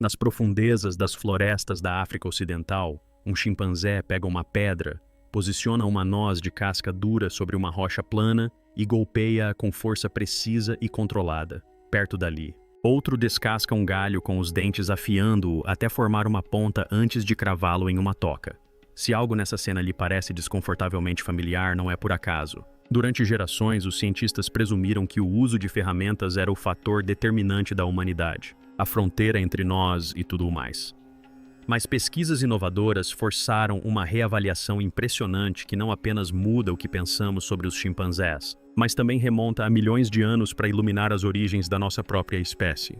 Nas profundezas das florestas da África Ocidental, um chimpanzé pega uma pedra, posiciona uma noz de casca dura sobre uma rocha plana e golpeia-a com força precisa e controlada, perto dali. Outro descasca um galho com os dentes afiando-o até formar uma ponta antes de cravá-lo em uma toca. Se algo nessa cena lhe parece desconfortavelmente familiar, não é por acaso. Durante gerações, os cientistas presumiram que o uso de ferramentas era o fator determinante da humanidade, a fronteira entre nós e tudo o mais. Mas pesquisas inovadoras forçaram uma reavaliação impressionante que não apenas muda o que pensamos sobre os chimpanzés, mas também remonta a milhões de anos para iluminar as origens da nossa própria espécie.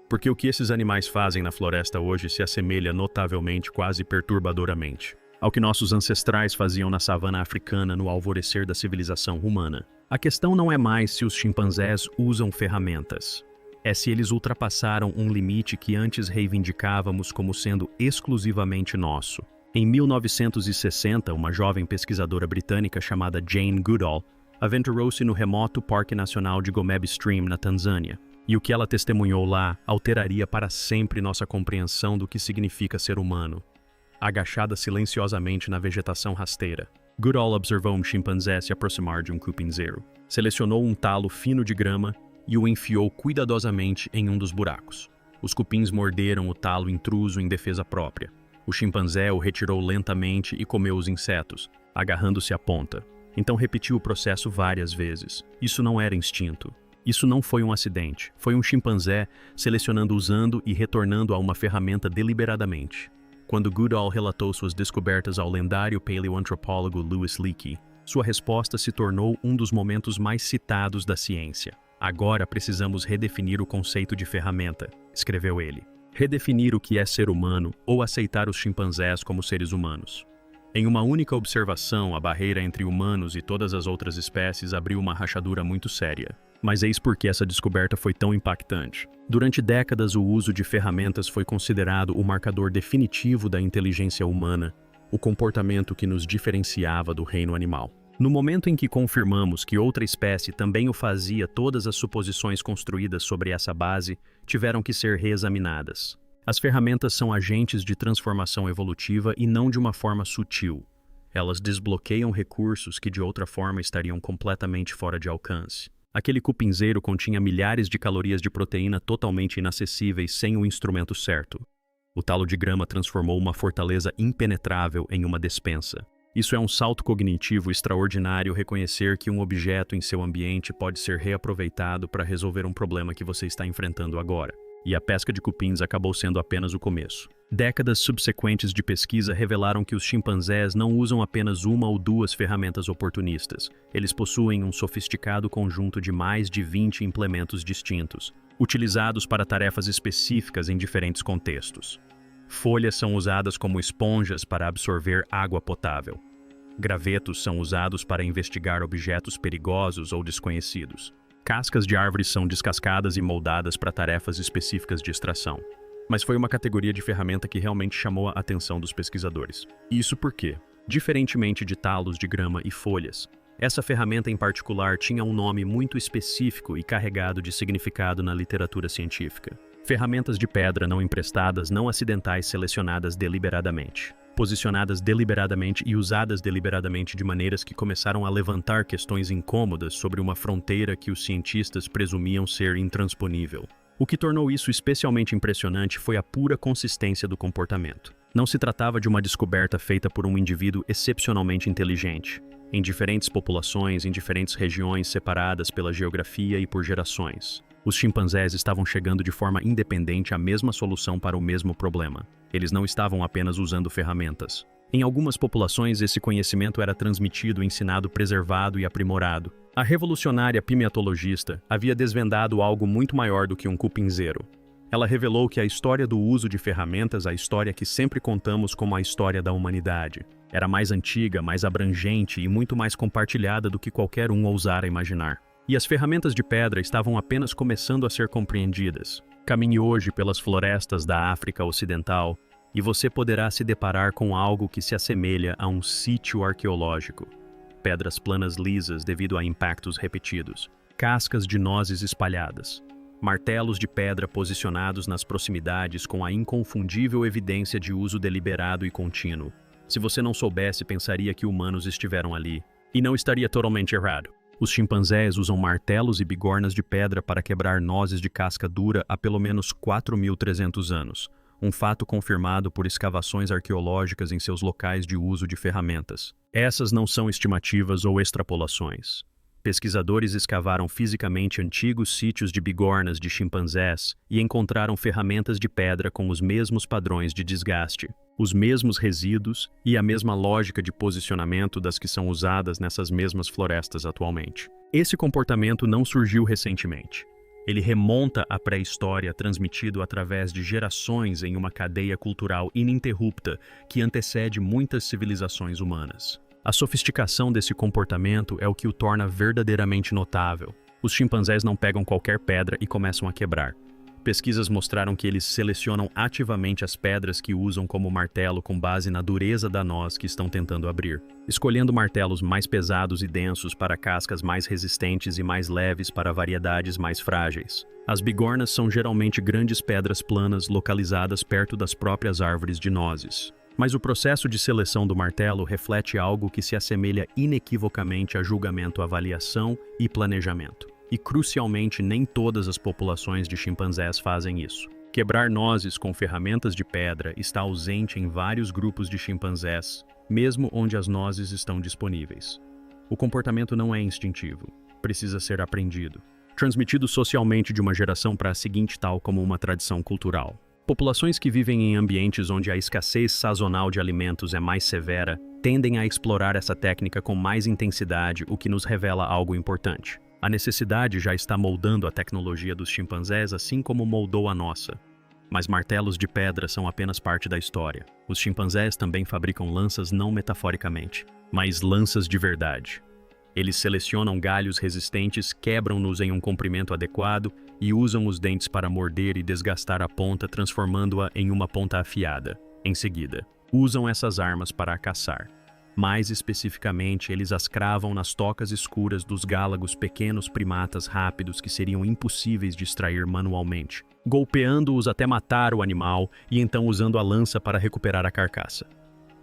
Porque o que esses animais fazem na floresta hoje se assemelha notavelmente, quase perturbadoramente, ao que nossos ancestrais faziam na savana africana no alvorecer da civilização humana. A questão não é mais se os chimpanzés usam ferramentas. É se eles ultrapassaram um limite que antes reivindicávamos como sendo exclusivamente nosso. Em 1960, uma jovem pesquisadora britânica chamada Jane Goodall aventurou-se no remoto Parque Nacional de Gombe Stream, na Tanzânia. E o que ela testemunhou lá alteraria para sempre nossa compreensão do que significa ser humano. Agachada silenciosamente na vegetação rasteira, Goodall observou um chimpanzé se aproximar de um cupinzeiro. Selecionou um talo fino de grama e o enfiou cuidadosamente em um dos buracos. Os cupins morderam o talo intruso em defesa própria. O chimpanzé o retirou lentamente e comeu os insetos, agarrando-se à ponta. Então repetiu o processo várias vezes. Isso não era instinto. Isso não foi um acidente. Foi um chimpanzé selecionando usando e retornando a uma ferramenta deliberadamente. Quando Goodall relatou suas descobertas ao lendário paleoantropólogo Louis Leakey, sua resposta se tornou um dos momentos mais citados da ciência. Agora precisamos redefinir o conceito de ferramenta, escreveu ele. Redefinir o que é ser humano ou aceitar os chimpanzés como seres humanos. Em uma única observação, a barreira entre humanos e todas as outras espécies abriu uma rachadura muito séria. Mas eis por que essa descoberta foi tão impactante. Durante décadas, o uso de ferramentas foi considerado o marcador definitivo da inteligência humana, o comportamento que nos diferenciava do reino animal. No momento em que confirmamos que outra espécie também o fazia, todas as suposições construídas sobre essa base tiveram que ser reexaminadas. As ferramentas são agentes de transformação evolutiva e não de uma forma sutil. Elas desbloqueiam recursos que de outra forma estariam completamente fora de alcance. Aquele cupinzeiro continha milhares de calorias de proteína totalmente inacessíveis sem o instrumento certo. O talo de grama transformou uma fortaleza impenetrável em uma despensa. Isso é um salto cognitivo extraordinário, reconhecer que um objeto em seu ambiente pode ser reaproveitado para resolver um problema que você está enfrentando agora. E a pesca de cupins acabou sendo apenas o começo. Décadas subsequentes de pesquisa revelaram que os chimpanzés não usam apenas uma ou duas ferramentas oportunistas. Eles possuem um sofisticado conjunto de mais de 20 implementos distintos, utilizados para tarefas específicas em diferentes contextos. Folhas são usadas como esponjas para absorver água potável. Gravetos são usados para investigar objetos perigosos ou desconhecidos. Cascas de árvores são descascadas e moldadas para tarefas específicas de extração. Mas foi uma categoria de ferramenta que realmente chamou a atenção dos pesquisadores. Isso porque, diferentemente de talos de grama e folhas, essa ferramenta em particular tinha um nome muito específico e carregado de significado na literatura científica. Ferramentas de pedra não emprestadas, não acidentais, selecionadas deliberadamente. Posicionadas deliberadamente e usadas deliberadamente de maneiras que começaram a levantar questões incômodas sobre uma fronteira que os cientistas presumiam ser intransponível. O que tornou isso especialmente impressionante foi a pura consistência do comportamento. Não se tratava de uma descoberta feita por um indivíduo excepcionalmente inteligente, em diferentes populações, em diferentes regiões separadas pela geografia e por gerações. Os chimpanzés estavam chegando de forma independente à mesma solução para o mesmo problema. Eles não estavam apenas usando ferramentas. Em algumas populações, esse conhecimento era transmitido, ensinado, preservado e aprimorado. A revolucionária pimentologista havia desvendado algo muito maior do que um cupinzeiro. Ela revelou que a história do uso de ferramentas, a história que sempre contamos como a história da humanidade, era mais antiga, mais abrangente e muito mais compartilhada do que qualquer um ousara imaginar. E as ferramentas de pedra estavam apenas começando a ser compreendidas. Caminhe hoje pelas florestas da África Ocidental e você poderá se deparar com algo que se assemelha a um sítio arqueológico. Pedras planas lisas devido a impactos repetidos, cascas de nozes espalhadas, Martelos de pedra posicionados nas proximidades com a inconfundível evidência de uso deliberado e contínuo. Se você não soubesse, pensaria que humanos estiveram ali. E não estaria totalmente errado. Os chimpanzés usam martelos e bigornas de pedra para quebrar nozes de casca dura há pelo menos 4.300 anos, um fato confirmado por escavações arqueológicas em seus locais de uso de ferramentas. Essas não são estimativas ou extrapolações. Pesquisadores escavaram fisicamente antigos sítios de bigornas de chimpanzés e encontraram ferramentas de pedra com os mesmos padrões de desgaste, os mesmos resíduos e a mesma lógica de posicionamento das que são usadas nessas mesmas florestas atualmente. Esse comportamento não surgiu recentemente. Ele remonta à pré-história, transmitido através de gerações em uma cadeia cultural ininterrupta que antecede muitas civilizações humanas. A sofisticação desse comportamento é o que o torna verdadeiramente notável. Os chimpanzés não pegam qualquer pedra e começam a quebrar. Pesquisas mostraram que eles selecionam ativamente as pedras que usam como martelo com base na dureza da noz que estão tentando abrir, escolhendo martelos mais pesados e densos para cascas mais resistentes e mais leves para variedades mais frágeis. As bigornas são geralmente grandes pedras planas localizadas perto das próprias árvores de nozes. Mas o processo de seleção do martelo reflete algo que se assemelha inequivocamente a julgamento, avaliação e planejamento. E, crucialmente, nem todas as populações de chimpanzés fazem isso. Quebrar nozes com ferramentas de pedra está ausente em vários grupos de chimpanzés, mesmo onde as nozes estão disponíveis. O comportamento não é instintivo, precisa ser aprendido, transmitido socialmente de uma geração para a seguinte, tal como uma tradição cultural. Populações que vivem em ambientes onde a escassez sazonal de alimentos é mais severa tendem a explorar essa técnica com mais intensidade, o que nos revela algo importante. A necessidade já está moldando a tecnologia dos chimpanzés assim como moldou a nossa. Mas martelos de pedra são apenas parte da história. Os chimpanzés também fabricam lanças não metaforicamente, mas lanças de verdade. Eles selecionam galhos resistentes, quebram-nos em um comprimento adequado e usam os dentes para morder e desgastar a ponta, transformando-a em uma ponta afiada. Em seguida, usam essas armas para caçar. Mais especificamente, eles as cravam nas tocas escuras dos gálagos, pequenos primatas rápidos que seriam impossíveis de extrair manualmente, golpeando-os até matar o animal e então usando a lança para recuperar a carcaça.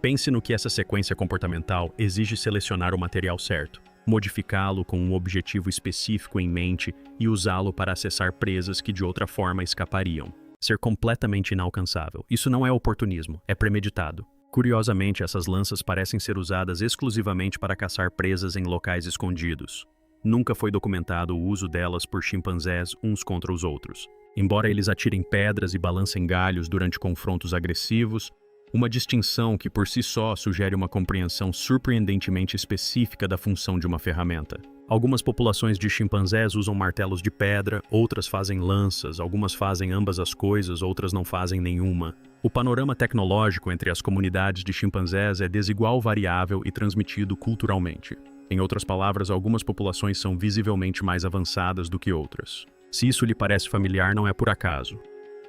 Pense no que essa sequência comportamental exige: selecionar o material certo, modificá-lo com um objetivo específico em mente e usá-lo para acessar presas que de outra forma escapariam. Ser completamente inalcançável. Isso não é oportunismo, é premeditado. Curiosamente, essas lanças parecem ser usadas exclusivamente para caçar presas em locais escondidos. Nunca foi documentado o uso delas por chimpanzés uns contra os outros. Embora eles atirem pedras e balancem galhos durante confrontos agressivos, uma distinção que por si só sugere uma compreensão surpreendentemente específica da função de uma ferramenta. Algumas populações de chimpanzés usam martelos de pedra, outras fazem lanças, algumas fazem ambas as coisas, outras não fazem nenhuma. O panorama tecnológico entre as comunidades de chimpanzés é desigual, variável e transmitido culturalmente. Em outras palavras, algumas populações são visivelmente mais avançadas do que outras. Se isso lhe parece familiar, não é por acaso.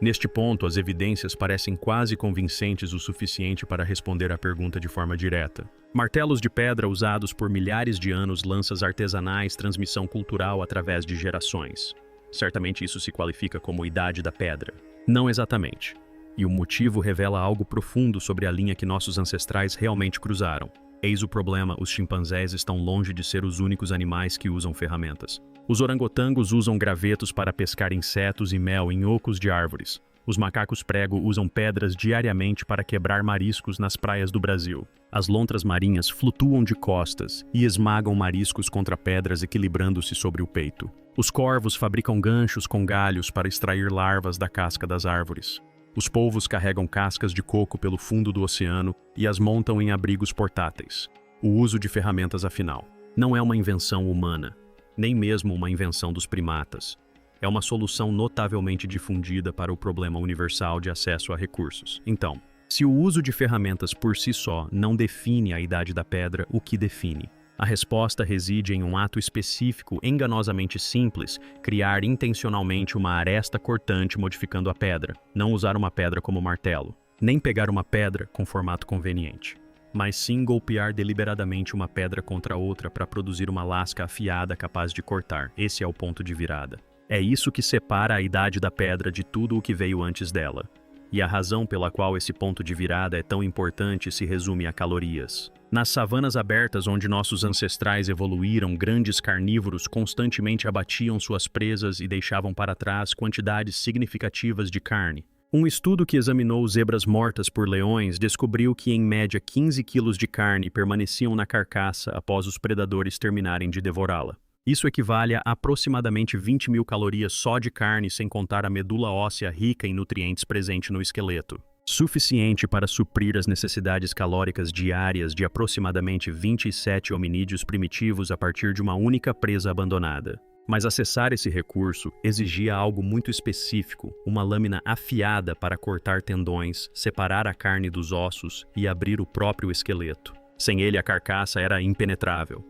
Neste ponto, as evidências parecem quase convincentes o suficiente para responder à pergunta de forma direta. Martelos de pedra usados por milhares de anos, lanças artesanais, transmissão cultural através de gerações. Certamente isso se qualifica como idade da pedra. Não exatamente. E o motivo revela algo profundo sobre a linha que nossos ancestrais realmente cruzaram. Eis o problema: os chimpanzés estão longe de ser os únicos animais que usam ferramentas. Os orangotangos usam gravetos para pescar insetos e mel em ocos de árvores. Os macacos prego usam pedras diariamente para quebrar mariscos nas praias do Brasil. As lontras marinhas flutuam de costas e esmagam mariscos contra pedras, equilibrando-se sobre o peito. Os corvos fabricam ganchos com galhos para extrair larvas da casca das árvores. Os polvos carregam cascas de coco pelo fundo do oceano e as montam em abrigos portáteis. O uso de ferramentas, afinal, não é uma invenção humana, nem mesmo uma invenção dos primatas. É uma solução notavelmente difundida para o problema universal de acesso a recursos. Então, se o uso de ferramentas por si só não define a idade da pedra, o que define? A resposta reside em um ato específico, enganosamente simples: criar intencionalmente uma aresta cortante modificando a pedra. Não usar uma pedra como martelo, nem pegar uma pedra com formato conveniente, mas sim golpear deliberadamente uma pedra contra outra para produzir uma lasca afiada capaz de cortar. Esse é o ponto de virada. É isso que separa a idade da pedra de tudo o que veio antes dela. E a razão pela qual esse ponto de virada é tão importante se resume a calorias. Nas savanas abertas onde nossos ancestrais evoluíram, grandes carnívoros constantemente abatiam suas presas e deixavam para trás quantidades significativas de carne. Um estudo que examinou zebras mortas por leões descobriu que, em média, 15 quilos de carne permaneciam na carcaça após os predadores terminarem de devorá-la. Isso equivale a aproximadamente 20.000 calorias só de carne, sem contar a medula óssea rica em nutrientes presente no esqueleto. Suficiente para suprir as necessidades calóricas diárias de aproximadamente 27 hominídeos primitivos a partir de uma única presa abandonada. Mas acessar esse recurso exigia algo muito específico, uma lâmina afiada para cortar tendões, separar a carne dos ossos e abrir o próprio esqueleto. Sem ele, a carcaça era impenetrável.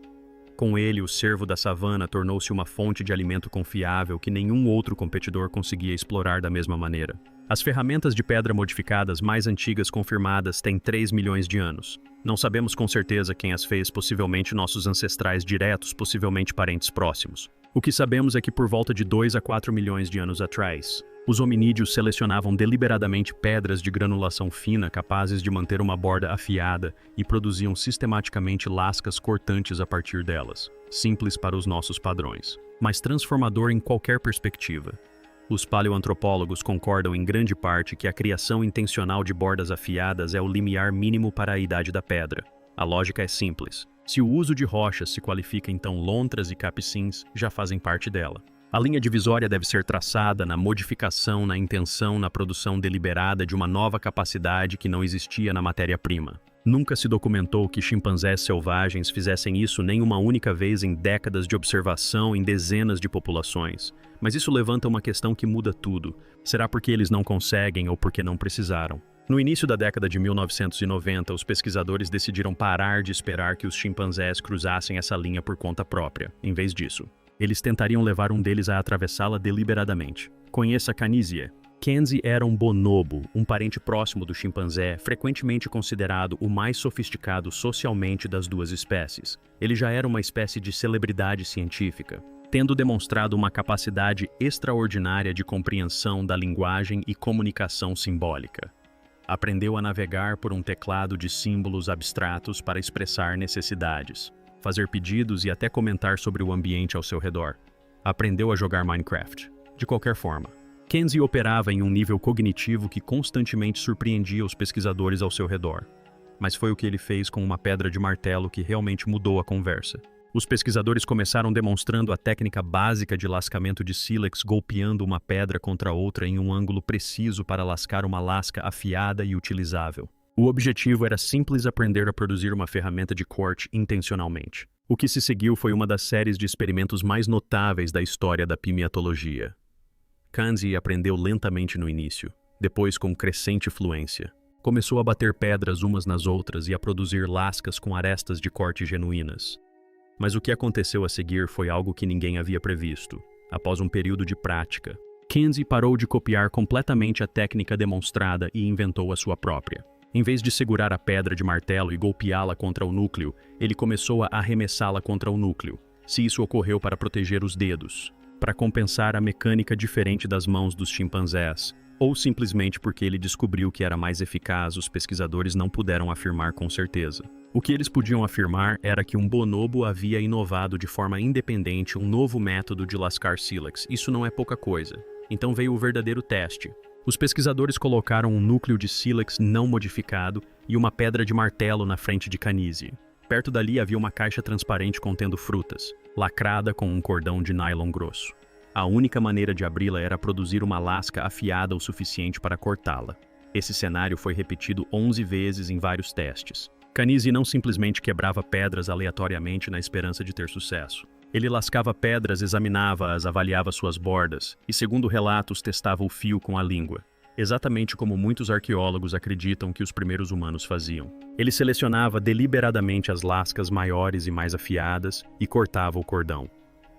Com ele, o cervo da savana tornou-se uma fonte de alimento confiável que nenhum outro competidor conseguia explorar da mesma maneira. As ferramentas de pedra modificadas mais antigas confirmadas têm 3 milhões de anos. Não sabemos com certeza quem as fez, possivelmente nossos ancestrais diretos, possivelmente parentes próximos. O que sabemos é que por volta de 2 a 4 milhões de anos atrás, os hominídeos selecionavam deliberadamente pedras de granulação fina capazes de manter uma borda afiada e produziam sistematicamente lascas cortantes a partir delas. Simples para os nossos padrões, mas transformador em qualquer perspectiva. Os paleoantropólogos concordam em grande parte que a criação intencional de bordas afiadas é o limiar mínimo para a idade da pedra. A lógica é simples. Se o uso de rochas se qualifica, então lontras e capicins já fazem parte dela. A linha divisória deve ser traçada na modificação, na intenção, na produção deliberada de uma nova capacidade que não existia na matéria-prima. Nunca se documentou que chimpanzés selvagens fizessem isso nem uma única vez em décadas de observação em dezenas de populações. Mas isso levanta uma questão que muda tudo. Será porque eles não conseguem ou porque não precisaram? No início da década de 1990, os pesquisadores decidiram parar de esperar que os chimpanzés cruzassem essa linha por conta própria. Em vez disso, eles tentariam levar um deles a atravessá-la deliberadamente. Conheça Canizie. Kenzie era um bonobo, um parente próximo do chimpanzé, frequentemente considerado o mais sofisticado socialmente das duas espécies. Ele já era uma espécie de celebridade científica, tendo demonstrado uma capacidade extraordinária de compreensão da linguagem e comunicação simbólica. Aprendeu a navegar por um teclado de símbolos abstratos para expressar necessidades, fazer pedidos e até comentar sobre o ambiente ao seu redor. Aprendeu a jogar Minecraft. De qualquer forma, Kenzie operava em um nível cognitivo que constantemente surpreendia os pesquisadores ao seu redor. Mas foi o que ele fez com uma pedra de martelo que realmente mudou a conversa. Os pesquisadores começaram demonstrando a técnica básica de lascamento de sílex, golpeando uma pedra contra outra em um ângulo preciso para lascar uma lasca afiada e utilizável. O objetivo era simples: aprender a produzir uma ferramenta de corte intencionalmente. O que se seguiu foi uma das séries de experimentos mais notáveis da história da pimiatologia. Kenzie aprendeu lentamente no início, depois com crescente fluência. Começou a bater pedras umas nas outras e a produzir lascas com arestas de corte genuínas. Mas o que aconteceu a seguir foi algo que ninguém havia previsto. Após um período de prática, Kenzie parou de copiar completamente a técnica demonstrada e inventou a sua própria. Em vez de segurar a pedra de martelo e golpeá-la contra o núcleo, ele começou a arremessá-la contra o núcleo. Se isso ocorreu para proteger os dedos, para compensar a mecânica diferente das mãos dos chimpanzés, ou simplesmente porque ele descobriu que era mais eficaz, os pesquisadores não puderam afirmar com certeza. O que eles podiam afirmar era que um bonobo havia inovado de forma independente um novo método de lascar sílex. Isso não é pouca coisa. Então veio o verdadeiro teste. Os pesquisadores colocaram um núcleo de sílex não modificado e uma pedra de martelo na frente de Canizie. Perto dali havia uma caixa transparente contendo frutas, lacrada com um cordão de nylon grosso. A única maneira de abri-la era produzir uma lasca afiada o suficiente para cortá-la. Esse cenário foi repetido 11 vezes em vários testes. Canizie não simplesmente quebrava pedras aleatoriamente na esperança de ter sucesso. Ele lascava pedras, examinava-as, avaliava suas bordas e, segundo relatos, testava o fio com a língua, exatamente como muitos arqueólogos acreditam que os primeiros humanos faziam. Ele selecionava deliberadamente as lascas maiores e mais afiadas e cortava o cordão.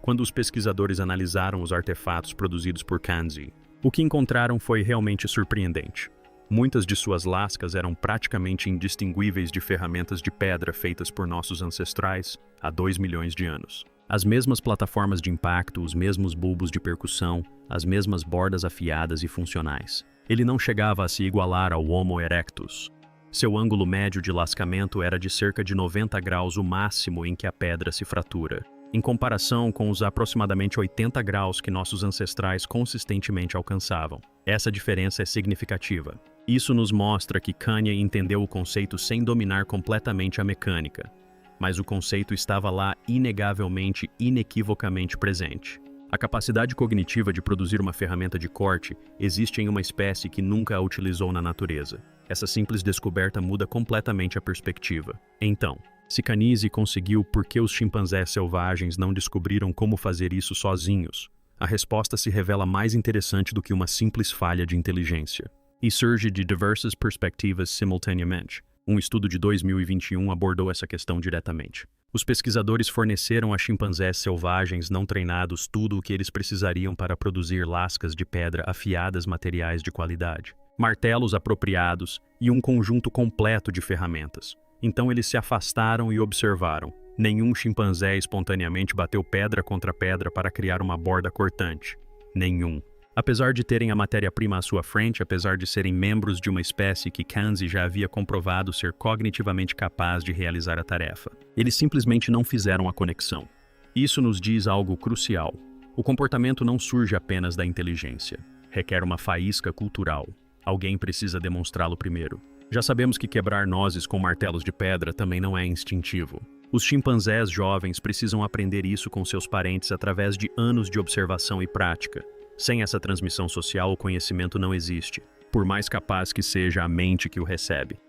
Quando os pesquisadores analisaram os artefatos produzidos por Kenzie, o que encontraram foi realmente surpreendente. Muitas de suas lascas eram praticamente indistinguíveis de ferramentas de pedra feitas por nossos ancestrais há 2 milhões de anos. As mesmas plataformas de impacto, os mesmos bulbos de percussão, as mesmas bordas afiadas e funcionais. Ele não chegava a se igualar ao Homo erectus. Seu ângulo médio de lascamento era de cerca de 90 graus, o máximo em que a pedra se fratura, em comparação com os aproximadamente 80 graus que nossos ancestrais consistentemente alcançavam. Essa diferença é significativa. Isso nos mostra que Kanye entendeu o conceito sem dominar completamente a mecânica, mas o conceito estava lá inegavelmente, inequivocamente presente. A capacidade cognitiva de produzir uma ferramenta de corte existe em uma espécie que nunca a utilizou na natureza. Essa simples descoberta muda completamente a perspectiva. Então, se Kanise conseguiu, por que os chimpanzés selvagens não descobriram como fazer isso sozinhos? A resposta se revela mais interessante do que uma simples falha de inteligência. E surge de diversas perspectivas simultaneamente. Um estudo de 2021 abordou essa questão diretamente. Os pesquisadores forneceram a chimpanzés selvagens não treinados tudo o que eles precisariam para produzir lascas de pedra afiadas, materiais de qualidade, martelos apropriados e um conjunto completo de ferramentas. Então eles se afastaram e observaram. Nenhum chimpanzé espontaneamente bateu pedra contra pedra para criar uma borda cortante. Nenhum. Apesar de terem a matéria-prima à sua frente, apesar de serem membros de uma espécie que Kanze já havia comprovado ser cognitivamente capaz de realizar a tarefa, eles simplesmente não fizeram a conexão. Isso nos diz algo crucial. O comportamento não surge apenas da inteligência. Requer uma faísca cultural. Alguém precisa demonstrá-lo primeiro. Já sabemos que quebrar nozes com martelos de pedra também não é instintivo. Os chimpanzés jovens precisam aprender isso com seus parentes através de anos de observação e prática. Sem essa transmissão social, o conhecimento não existe, por mais capaz que seja a mente que o recebe.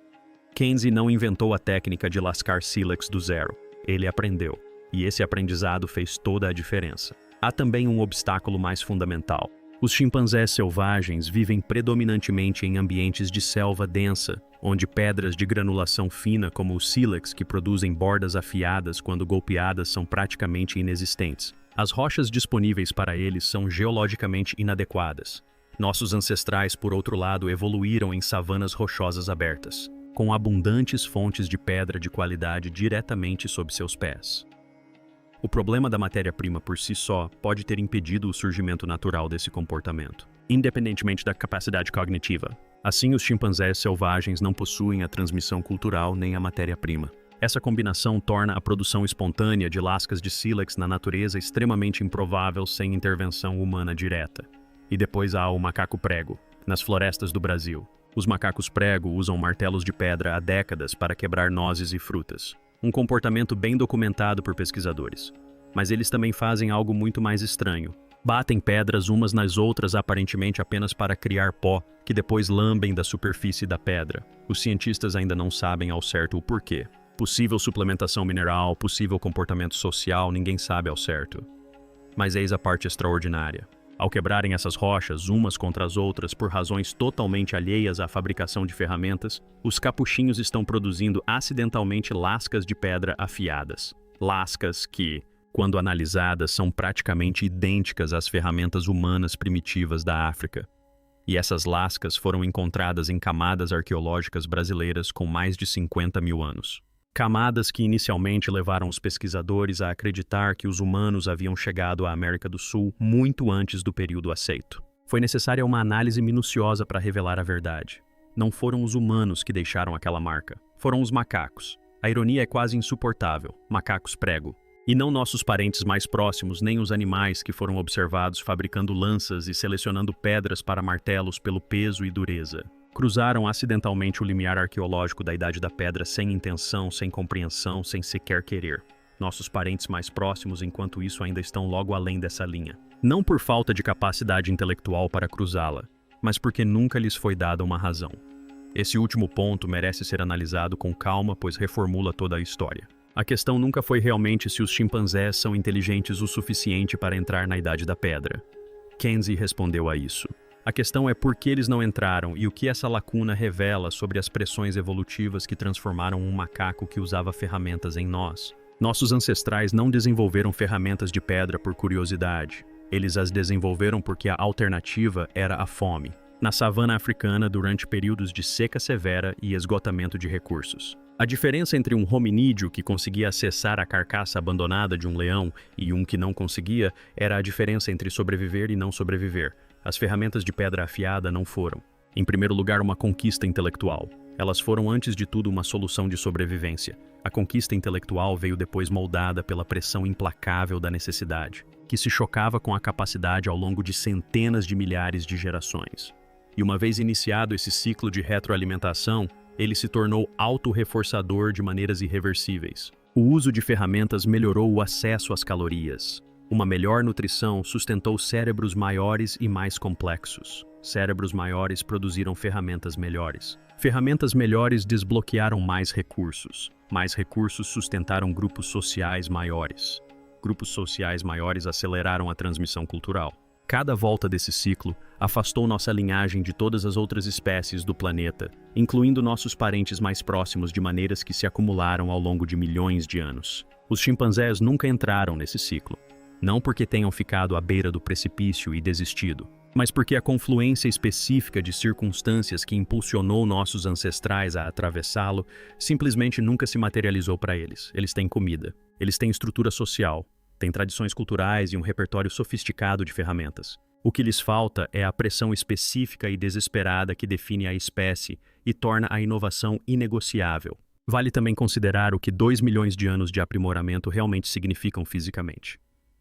Kanze não inventou a técnica de lascar sílex do zero. Ele aprendeu, e esse aprendizado fez toda a diferença. Há também um obstáculo mais fundamental. Os chimpanzés selvagens vivem predominantemente em ambientes de selva densa, onde pedras de granulação fina como o sílex, que produzem bordas afiadas quando golpeadas, são praticamente inexistentes. As rochas disponíveis para eles são geologicamente inadequadas. Nossos ancestrais, por outro lado, evoluíram em savanas rochosas abertas, com abundantes fontes de pedra de qualidade diretamente sob seus pés. O problema da matéria-prima por si só pode ter impedido o surgimento natural desse comportamento, independentemente da capacidade cognitiva. Assim, os chimpanzés selvagens não possuem a transmissão cultural nem a matéria-prima. Essa combinação torna a produção espontânea de lascas de sílex na natureza extremamente improvável sem intervenção humana direta. E depois há o macaco prego, nas florestas do Brasil. Os macacos prego usam martelos de pedra há décadas para quebrar nozes e frutas. Um comportamento bem documentado por pesquisadores. Mas eles também fazem algo muito mais estranho. Batem pedras umas nas outras aparentemente apenas para criar pó, que depois lambem da superfície da pedra. Os cientistas ainda não sabem ao certo o porquê. Possível suplementação mineral, possível comportamento social, ninguém sabe ao certo. Mas eis a parte extraordinária. Ao quebrarem essas rochas umas contra as outras por razões totalmente alheias à fabricação de ferramentas, os capuchinhos estão produzindo acidentalmente lascas de pedra afiadas. Lascas que, quando analisadas, são praticamente idênticas às ferramentas humanas primitivas da África. E essas lascas foram encontradas em camadas arqueológicas brasileiras com mais de 50 mil anos. Camadas que inicialmente levaram os pesquisadores a acreditar que os humanos haviam chegado à América do Sul muito antes do período aceito. Foi necessária uma análise minuciosa para revelar a verdade. Não foram os humanos que deixaram aquela marca, foram os macacos. A ironia é quase insuportável, macacos prego. E não nossos parentes mais próximos, nem os animais que foram observados fabricando lanças e selecionando pedras para martelos pelo peso e dureza. Cruzaram acidentalmente o limiar arqueológico da Idade da Pedra sem intenção, sem compreensão, sem sequer querer. Nossos parentes mais próximos, enquanto isso, ainda estão logo além dessa linha. Não por falta de capacidade intelectual para cruzá-la, mas porque nunca lhes foi dada uma razão. Esse último ponto merece ser analisado com calma, pois reformula toda a história. A questão nunca foi realmente se os chimpanzés são inteligentes o suficiente para entrar na Idade da Pedra. Kanze respondeu a isso. A questão é por que eles não entraram e o que essa lacuna revela sobre as pressões evolutivas que transformaram um macaco que usava ferramentas em nós. Nossos ancestrais não desenvolveram ferramentas de pedra por curiosidade. Eles as desenvolveram porque a alternativa era a fome. na savana africana durante períodos de seca severa e esgotamento de recursos. A diferença entre um hominídeo que conseguia acessar a carcaça abandonada de um leão e um que não conseguia era a diferença entre sobreviver e não sobreviver. As ferramentas de pedra afiada não foram, em primeiro lugar, uma conquista intelectual. Elas foram, antes de tudo, uma solução de sobrevivência. A conquista intelectual veio depois moldada pela pressão implacável da necessidade, que se chocava com a capacidade ao longo de centenas de milhares de gerações. E uma vez iniciado esse ciclo de retroalimentação, ele se tornou autorreforçador de maneiras irreversíveis. O uso de ferramentas melhorou o acesso às calorias. Uma melhor nutrição sustentou cérebros maiores e mais complexos. Cérebros maiores produziram ferramentas melhores. Ferramentas melhores desbloquearam mais recursos. Mais recursos sustentaram grupos sociais maiores. Grupos sociais maiores aceleraram a transmissão cultural. Cada volta desse ciclo afastou nossa linhagem de todas as outras espécies do planeta, incluindo nossos parentes mais próximos de maneiras que se acumularam ao longo de milhões de anos. Os chimpanzés nunca entraram nesse ciclo. Não porque tenham ficado à beira do precipício e desistido, mas porque a confluência específica de circunstâncias que impulsionou nossos ancestrais a atravessá-lo simplesmente nunca se materializou para eles. Eles têm comida, eles têm estrutura social, têm tradições culturais e um repertório sofisticado de ferramentas. O que lhes falta é a pressão específica e desesperada que define a espécie e torna a inovação inegociável. Vale também considerar o que 2 milhões de anos de aprimoramento realmente significam fisicamente.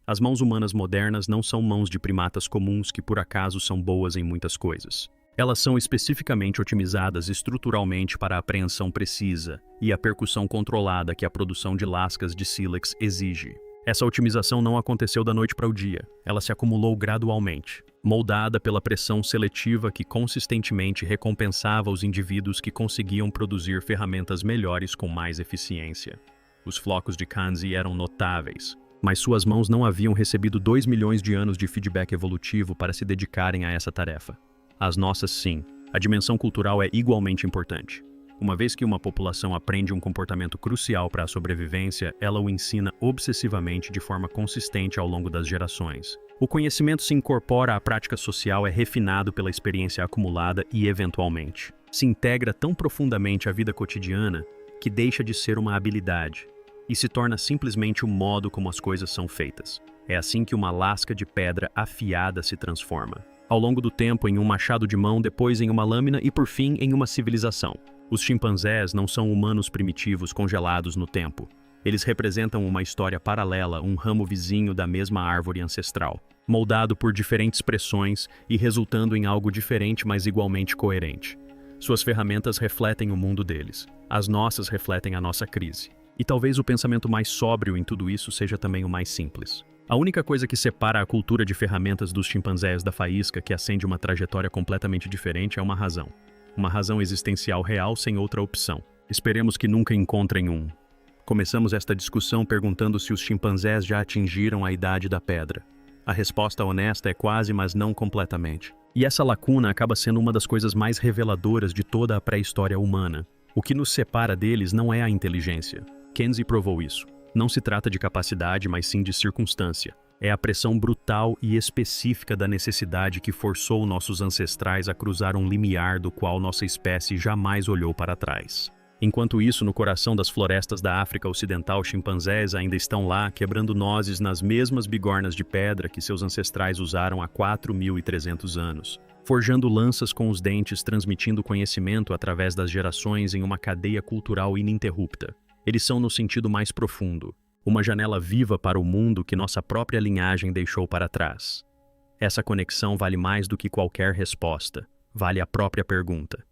As mãos humanas modernas não são mãos de primatas comuns que por acaso são boas em muitas coisas. Elas são especificamente otimizadas estruturalmente para a apreensão precisa e a percussão controlada que a produção de lascas de sílex exige. Essa otimização não aconteceu da noite para o dia, ela se acumulou gradualmente, moldada pela pressão seletiva que consistentemente recompensava os indivíduos que conseguiam produzir ferramentas melhores com mais eficiência. Os flocos de Kanzi eram notáveis, mas suas mãos não haviam recebido 2 milhões de anos de feedback evolutivo para se dedicarem a essa tarefa. As nossas, sim. A dimensão cultural é igualmente importante. Uma vez que uma população aprende um comportamento crucial para a sobrevivência, ela o ensina obsessivamente de forma consistente ao longo das gerações. O conhecimento se incorpora à prática social, é refinado pela experiência acumulada e, eventualmente, se integra tão profundamente à vida cotidiana que deixa de ser uma habilidade e se torna simplesmente o modo como as coisas são feitas. É assim que uma lasca de pedra afiada se transforma. Ao longo do tempo, em um machado de mão, depois em uma lâmina e, por fim, em uma civilização. Os chimpanzés não são humanos primitivos congelados no tempo. Eles representam uma história paralela, um ramo vizinho da mesma árvore ancestral, moldado por diferentes pressões e resultando em algo diferente, mas igualmente coerente. Suas ferramentas refletem o mundo deles. As nossas refletem a nossa crise. E talvez o pensamento mais sóbrio em tudo isso seja também o mais simples. A única coisa que separa a cultura de ferramentas dos chimpanzés da faísca, que acende uma trajetória completamente diferente, é uma razão. Uma razão existencial real sem outra opção. Esperemos que nunca encontrem um. Começamos esta discussão perguntando se os chimpanzés já atingiram a idade da pedra. A resposta honesta é quase, mas não completamente. E essa lacuna acaba sendo uma das coisas mais reveladoras de toda a pré-história humana. O que nos separa deles não é a inteligência. Kenzie provou isso. Não se trata de capacidade, mas sim de circunstância. É a pressão brutal e específica da necessidade que forçou nossos ancestrais a cruzar um limiar do qual nossa espécie jamais olhou para trás. Enquanto isso, no coração das florestas da África Ocidental, chimpanzés ainda estão lá, quebrando nozes nas mesmas bigornas de pedra que seus ancestrais usaram há 4.300 anos. Forjando lanças com os dentes, transmitindo conhecimento através das gerações em uma cadeia cultural ininterrupta. Eles são no sentido mais profundo, uma janela viva para o mundo que nossa própria linhagem deixou para trás. Essa conexão vale mais do que qualquer resposta, vale a própria pergunta.